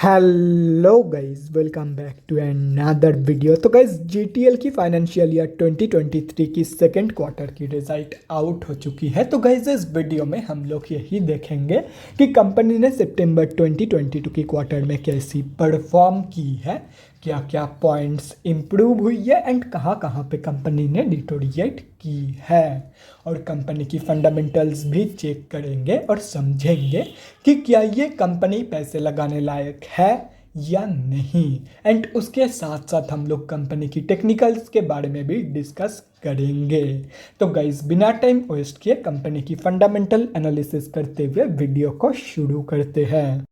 Hello guys, welcome back to another video. तो guys, GTL की financial year 2023 की second quarter की result out हो चुकी है। तो गाइस, इस वीडियो में हम लोग यही देखेंगे कि कंपनी ने सितंबर 2022 की क्वार्टर में कैसी परफॉर्म की है, क्या क्या पॉइंट्स इम्प्रूव हुई है एंड कहाँ कहाँ पे कंपनी ने डिटोरिएट की है, और कंपनी की फंडामेंटल्स भी चेक करेंगे और समझेंगे कि क्या ये कंपनी पैसे लगाने लायक है या नहीं। एंड उसके साथ साथ हम लोग कंपनी की टेक्निकल्स के बारे में भी डिस्कस करेंगे। तो गाइस, बिना टाइम वेस्ट किए कंपनी की फंडामेंटल एनालिसिस करते हुए वीडियो को शुरू करते हैं।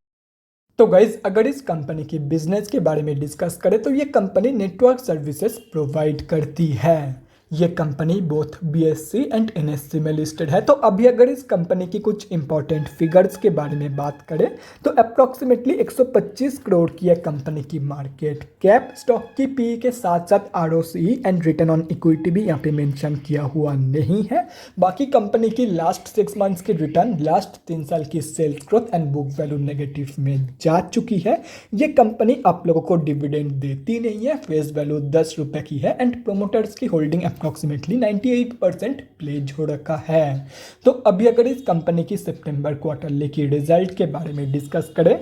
तो गाइज, अगर इस कंपनी की बिजनेस के बारे में डिस्कस करें तो ये कंपनी नेटवर्क सर्विसेज प्रोवाइड करती है। ये company both BSc and NSC में लिस्टेड है। तो अभी अगर इस कंपनी की कुछ इंपॉर्टेंट फिगर्स के बारे में बात करें तो अप्रॉक्सीमेटली 125 करोड़ की है कंपनी की मार्केट कैप। स्टॉक की पी के साथ साथ ROC and return on equity भी यहाँ पे मेंशन किया हुआ नहीं है। बाकी कंपनी की लास्ट 6 मंथ्स की रिटर्न, लास्ट 3 साल की sales growth and book value negative में जा चुकी है। ये कंपनी आप लोगों को डिविडेंड देती नहीं है। फेस वैल्यू 10 रुपए की है एंड प्रोमोटर्स की होल्डिंग अप्रॉक्सीमेटली 98% प्लेज हो रखा है। तो अभी अगर इस कंपनी की सितंबर क्वार्टरली की रिजल्ट के बारे में डिस्कस करें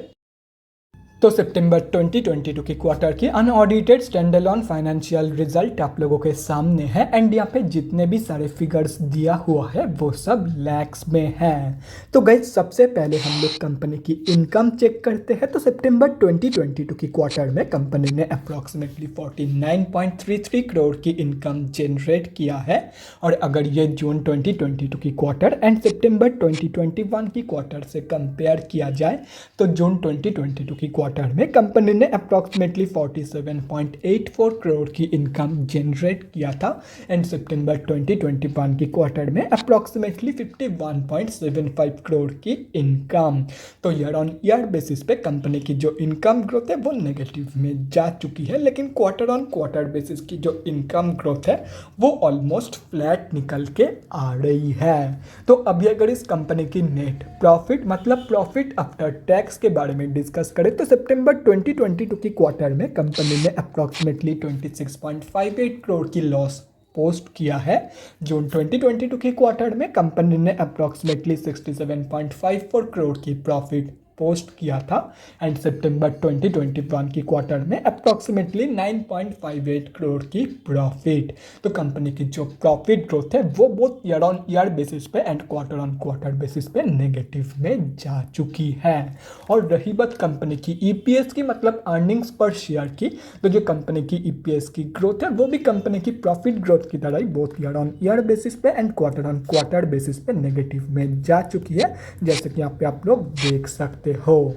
तो सितंबर 2022 की क्वार्टर की अनऑडिटेड स्टैंडअलोन फाइनेंशियल रिजल्ट आप लोगों के सामने है एंड यहाँ पे जितने भी सारे फिगर्स दिया हुआ है वो सब लैक्स में है। तो गाइस, सबसे पहले हम लोग कंपनी की इनकम चेक करते हैं। तो सितंबर 2022 की क्वार्टर में कंपनी ने अप्रॉक्सीमेटली 49.33 करोड़ की इनकम जनरेट किया है। और अगर ये जून 2022 की क्वार्टर एंड सितंबर 2021 की क्वार्टर से कंपेयर किया जाए तो जून 2022 की क्वार्टर में कंपनी ने अप्रॉक्सीमेटली 47.84 करोड़ की इनकम जनरेट किया था एंड सितंबर 2021 की क्वार्टर में अप्रॉक्सीमेटली 51.75 करोड़ की इनकम। तो ईयर ऑन ईयर बेसिस पे कंपनी की जो इनकम ग्रोथ है वो नेगेटिव में जा चुकी है, लेकिन क्वार्टर ऑन क्वार्टर बेसिस की जो इनकम ग्रोथ है वो ऑलमोस्ट फ्लैट निकल के आ रही है। तो अभी अगर इस कंपनी की नेट प्रॉफिट मतलब प्रॉफिट आफ्टर टैक्स के बारे में डिस्कस करें तो सितंबर 2022 की क्वार्टर में कंपनी ने अप्रॉक्सीमेटली 26.58 करोड़ की लॉस पोस्ट किया है। जून 2022 की क्वार्टर में कंपनी ने अप्रॉक्सीमेटली 67.54 करोड़ की प्रॉफिट पोस्ट किया था एंड सितंबर 2021 की क्वार्टर में अप्रॉक्सीमेटली 9.58 करोड़ की प्रॉफिट। तो कंपनी की जो प्रॉफिट ग्रोथ है वो both year on year basis पे and quarter on quarter basis पे नेगेटिव में जा चुकी है। और रही बात कंपनी की ईपीएस की मतलब अर्निंग्स पर शेयर की, तो जो कंपनी की ईपीएस की ग्रोथ है वो भी कंपनी की प्रॉफिट ग्रोथ की तरह ही both year on year basis पे and quarter on quarter basis पे नेगेटिव में जा चुकी है, जैसे कि यहाँ पे आप लोग देख सकते हो।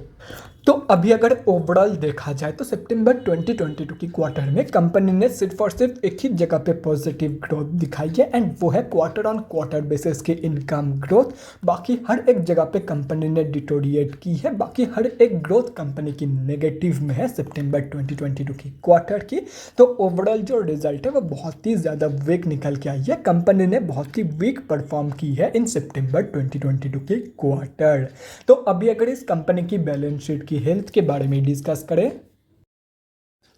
तो अभी अगर ओवरऑल देखा जाए तो सितंबर 2022 की क्वार्टर में कंपनी ने सिर्फ और सिर्फ एक ही जगह पे पॉजिटिव ग्रोथ दिखाई है एंड वो है क्वार्टर ऑन क्वार्टर बेसिस की इनकम ग्रोथ। बाकी हर एक जगह पे कंपनी ने डिटोरिएट की है, बाकी हर एक ग्रोथ कंपनी की नेगेटिव में है सितंबर 2022 की क्वार्टर की। तो ओवरऑल जो रिजल्ट है वो बहुत ही ज़्यादा वीक निकल के आई है। कंपनी ने बहुत ही वीक परफॉर्म की है इन सितंबर 2022 की क्वार्टर। तो अभी अगर इस कंपनी की बैलेंस शीट की हेल्थ के बारे में डिस्कस करें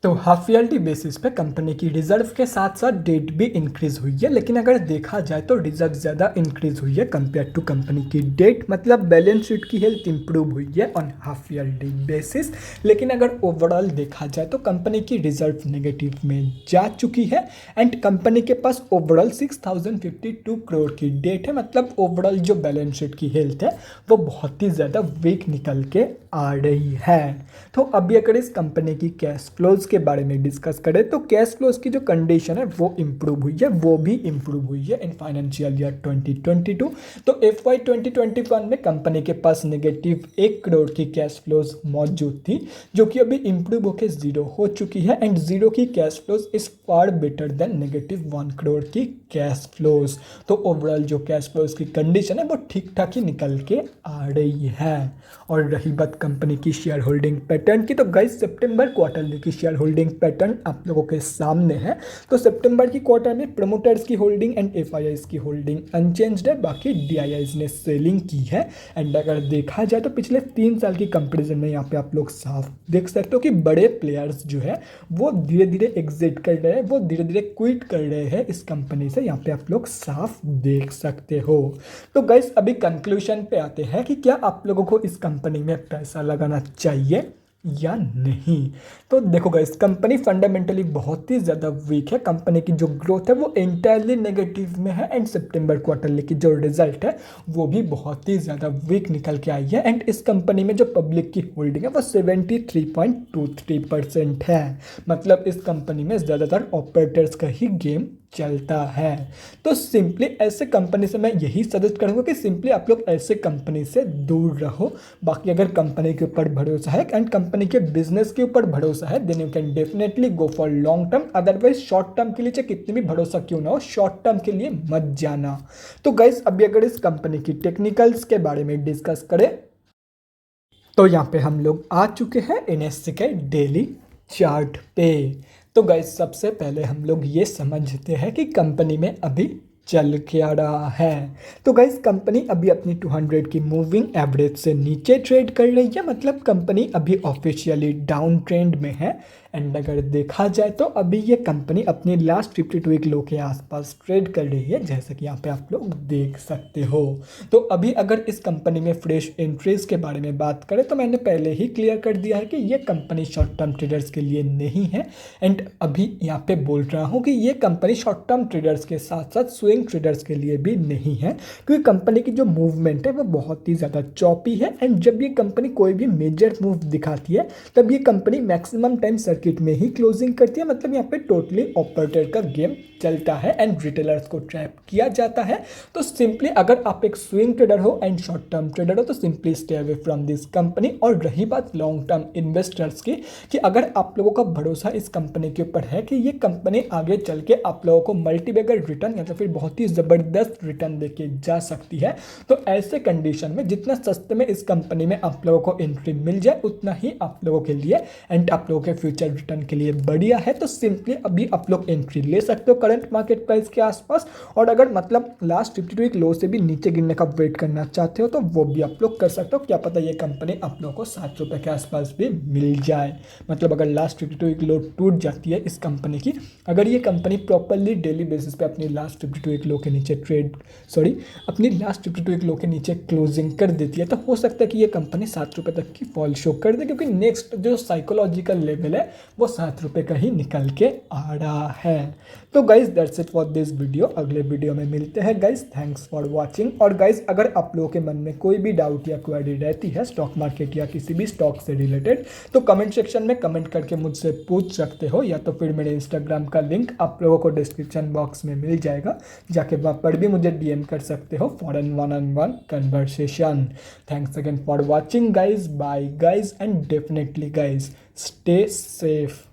तो हाफ ईयरली बेसिस पे कंपनी की रिजर्व के साथ साथ डेट भी इंक्रीज हुई है, लेकिन अगर देखा जाए तो रिजर्व ज़्यादा इंक्रीज हुई है कंपेयर टू कंपनी की डेट, मतलब बैलेंस शीट की हेल्थ इंप्रूव हुई है ऑन हाफ ईयरली बेसिस। लेकिन अगर ओवरऑल देखा जाए तो कंपनी की रिजर्व नेगेटिव में जा चुकी है एंड कंपनी के पास ओवरऑल 6052 करोड़ की डेट है, मतलब ओवरऑल जो बैलेंस शीट की हेल्थ है वो बहुत ही ज़्यादा वीक निकल के आ रही है। तो अभी अगर इस कंपनी की कैश फ्लोज के बारे में डिस्कस करें तो कैश फ्लोज की जो कंडीशन है वो इम्प्रूव हुई है, वो भी इम्प्रूव हुई है इन फाइनेंशियल ईयर 2022। तो FY 2021 में कंपनी के पास नेगेटिव 1 करोड़ की कैश फ्लोज मौजूद थी, जो कि अभी इम्प्रूव होकर जीरो हो चुकी है एंड जीरो की cash flows is far better than negative 1 crore की कैश फ्लोज। तो ओवरऑल जो कैश फ्लोज की कंडीशन है वो ठीक ठाक ही निकल के आ रही है। और रही बात कंपनी की शेयर होल्डिंग पैटर्न की। तो गाइस सितंबर क्वार्टर की शेयर होल्डिंग पैटर्न आप लोगों के सामने है। तो सितंबर की क्वार्टर में प्रमोटर्स की होल्डिंग एंड एफआईआईज की होल्डिंग अनचेंज्ड है, बाकी डीआईआईज ने सेलिंग की है। एंड अगर देखा जाए तो पिछले 3 साल की कंपेरिजन में यहाँ पे आप लोग साफ देख सकते हो कि बड़े प्लेयर्स जो है वो धीरे धीरे एग्जिट कर रहे हैं, वो धीरे धीरे क्विट कर रहे हैं इस कंपनी से, यहाँ पे आप लोग साफ देख सकते हो। तो गाइस अभी कंक्लूजन पे आते हैं कि क्या आप लोगों को इस कंपनी में पैसा लगाना चाहिए या नहीं। तो देखो गाइस कंपनी फंडामेंटली बहुत ही ज़्यादा वीक है, कंपनी की जो ग्रोथ है वो एंटायरली नेगेटिव में है। एंड सितंबर क्वार्टरली की जो रिजल्ट है वो भी बहुत ही ज़्यादा वीक निकल के आई है। एंड इस कंपनी में जो पब्लिक की होल्डिंग है वो 73.23% है। मतलब इस कंपनी में ज़्यादातर ऑपरेटर्स का ही गेम चलता है। तो सिंपली ऐसे कंपनी से मैं यही सजेस्ट करूंगा कि सिंपली आप लोग ऐसे कंपनी से दूर रहो। बाकी अगर कंपनी के ऊपर भरोसा है एंड कंपनी के बिजनेस के ऊपर भरोसा है then you can definitely go for long term. Otherwise short term के लिए चाहे कितनी भी भरोसा क्यों ना हो, शॉर्ट टर्म के लिए मत जाना। तो गाइस अभी अगर इस कंपनी की टेक्निकल्स के बारे में डिस्कस करें तो यहाँ पे हम लोग आ चुके हैं एनएससी के डेली चार्ट पे। तो गाइस सबसे पहले हम लोग ये समझते हैं कि कंपनी में अभी चल क्या रहा है। तो गाइस कंपनी अभी अपनी 200 की मूविंग एवरेज से नीचे ट्रेड कर रही है, मतलब कंपनी अभी ऑफिशियली डाउन ट्रेंड में है। एंड अगर देखा जाए तो अभी ये कंपनी अपनी लास्ट 52 वीक लो के आसपास ट्रेड कर रही है, जैसे कि यहाँ पे आप लोग देख सकते हो। तो अभी अगर इस कंपनी में फ्रेश एंट्रीज के बारे में बात करें तो मैंने पहले ही क्लियर कर दिया है कि ये कंपनी शॉर्ट टर्म ट्रेडर्स के लिए नहीं है। एंड अभी यहाँ पे बोल रहा हूँ कि ये कंपनी शॉर्ट टर्म ट्रेडर्स के साथ साथ स्विंग ट्रेडर्स के लिए भी नहीं है, क्योंकि कंपनी की जो मूवमेंट है वो बहुत ही ज़्यादा चौपी है। एंड जब ये कंपनी कोई भी मेजर मूव दिखाती है तब ये कंपनी मैक्सिमम टाइम सर्किट में ही क्लोजिंग करती है। मतलब यहाँ पे टोटली ऑपरेटर का गेम चलता है एंड रिटेलर्स को ट्रैप किया जाता है। तो सिंपली अगर आप एक स्विंग ट्रेडर हो एंड शॉर्ट टर्म ट्रेडर हो तो simply stay away from this company. और रही बात लॉन्ग टर्म इन्वेस्टर्स की, कि अगर आप लोगों का भरोसा इस कंपनी के ऊपर है कि ये कंपनी आगे चल के आप लोगों को मल्टीबैगर रिटर्न या तो फिर बहुत ही ज़बरदस्त रिटर्न देके जा सकती है, तो ऐसे कंडीशन में जितना सस्ते में इस कंपनी में आप लोगों को एंट्री मिल जाए उतना ही आप लोगों के लिए एंड आप लोगों के फ्यूचर रिटर्न के लिए बढ़िया है। तो सिंपली अभी आप लोग एंट्री ले सकते हो करंट मार्केट प्राइस के आसपास। और अगर मतलब लास्ट 52 वीक लो से भी नीचे गिरने का वेट करना चाहते हो तो वो भी आप लोग कर सकते हो। क्या पता ये कंपनी आप लोगों को 7 रुपये के आसपास भी मिल जाए। मतलब अगर लास्ट 52 वीक लो टूट जाती है इस कंपनी की, अगर ये कंपनी प्रॉपरली डेली बेसिस पे अपनी लास्ट 52 वीक लो के नीचे अपनी लास्ट 52 वीक लो के नीचे क्लोजिंग कर देती है तो हो सकता है कि ये कंपनी 7 रुपये तक की फॉल शो कर दे, क्योंकि नेक्स्ट जो साइकोलॉजिकल लेवल है वो 7 रुपये का ही निकल के आ रहा है। तो guys that's it for this video. अगले वीडियो में मिलते हैं गाइज। Thanks for watching. और गाइज अगर आप लोगों के मन में कोई भी डाउट या क्वेरी रहती है स्टॉक मार्केट या किसी भी स्टॉक से रिलेटेड तो कमेंट सेक्शन में कमेंट करके मुझसे पूछ सकते हो, या तो फिर मेरे इंस्टाग्राम का लिंक आप लोगों को डिस्क्रिप्शन बॉक्स में मिल जाएगा, जाके वहाँ पर भी मुझे डीएम कर सकते हो for an one on one conversation. Thanks again for watching guys. Bye guys and definitely guys stay safe.